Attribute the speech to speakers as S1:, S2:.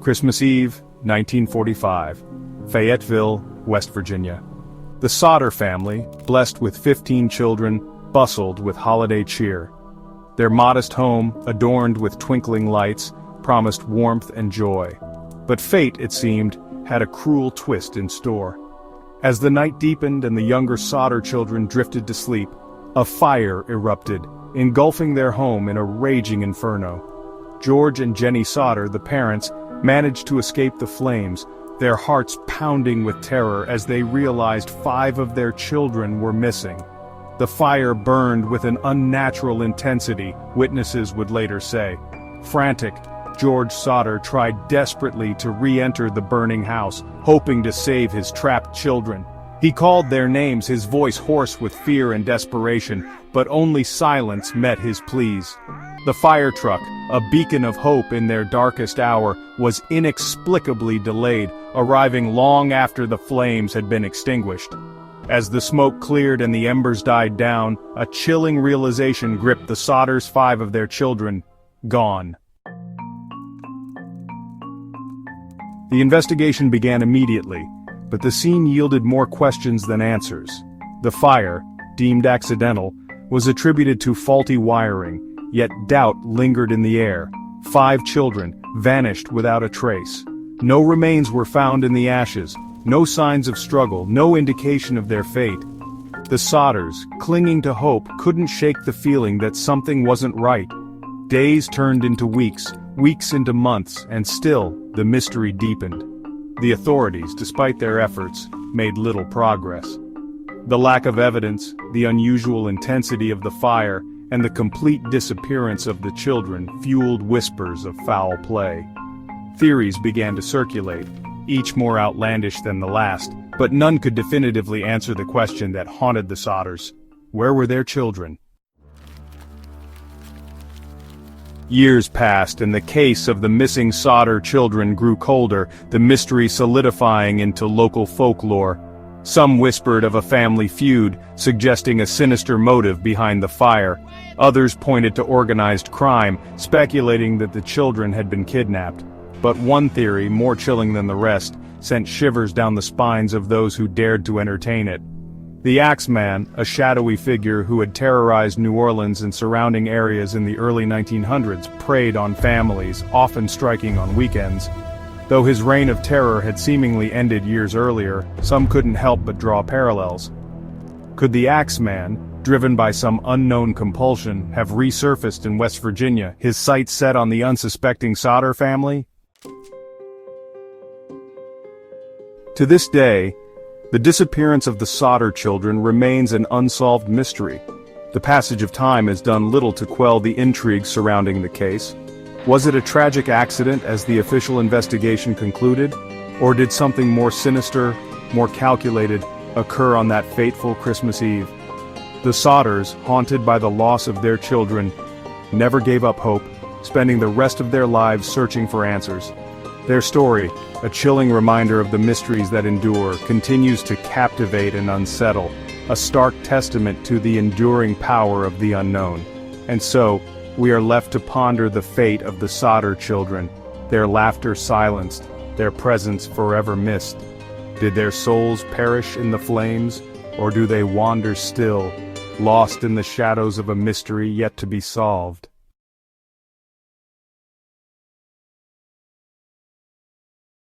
S1: Christmas Eve, 1945, Fayetteville, West Virginia. The Sodder family, blessed with 15 children, bustled with holiday cheer. Their modest home, adorned with twinkling lights, promised warmth and joy. But fate, it seemed, had a cruel twist in store. As the night deepened and the younger Sodder children drifted to sleep, a fire erupted, engulfing their home in a raging inferno. George and Jenny Sodder, the parents, managed to escape the flames, their hearts pounding with terror as they realized 5 of their children were missing. The fire burned with an unnatural intensity, witnesses would later say. Frantic, George Sodder tried desperately to re-enter the burning house, hoping to save his trapped children. He called their names, his voice hoarse with fear and desperation, but only silence met his pleas. The fire truck, a beacon of hope in their darkest hour, was inexplicably delayed, arriving long after the flames had been extinguished. As the smoke cleared and the embers died down, a chilling realization gripped the Sodders. 5 of their children, gone. The investigation began immediately, but the scene yielded more questions than answers. The fire, deemed accidental, was attributed to faulty wiring, yet doubt lingered in the air. 5 children vanished without a trace. No remains were found in the ashes, no signs of struggle, no indication of their fate. The Sodders, clinging to hope, couldn't shake the feeling that something wasn't right. Days turned into weeks, weeks into months, and still, the mystery deepened. The authorities, despite their efforts, made little progress. The lack of evidence, the unusual intensity of the fire, and the complete disappearance of the children fueled whispers of foul play. Theories began to circulate, each more outlandish than the last, but none could definitively answer the question that haunted the Sodders. Where were their children? Years passed and the case of the missing Sodder children grew colder, the mystery solidifying into local folklore. Some whispered of a family feud, suggesting a sinister motive behind the fire. Others pointed to organized crime, speculating that the children had been kidnapped. But one theory, more chilling than the rest, sent shivers down the spines of those who dared to entertain it. The Axeman, a shadowy figure who had terrorized New Orleans and surrounding areas in the early 1900s, preyed on families, often striking on weekends. Though his reign of terror had seemingly ended years earlier, some couldn't help but draw parallels. Could the Axeman, driven by some unknown compulsion, have resurfaced in West Virginia, his sights set on the unsuspecting Sodder family? To this day, the disappearance of the Sodder children remains an unsolved mystery. The passage of time has done little to quell the intrigue surrounding the case. Was it a tragic accident, as the official investigation concluded, or did something more sinister, more calculated, occur on that fateful Christmas Eve? The Sodders, haunted by the loss of their children, never gave up hope, spending the rest of their lives searching for answers. Their story, a chilling reminder of the mysteries that endure, continues to captivate and unsettle, a stark testament to the enduring power of the unknown. And so, we are left to ponder the fate of the Sodder children, their laughter silenced, their presence forever missed. Did their souls perish in the flames, or do they wander still, lost in the shadows of a mystery yet to be solved?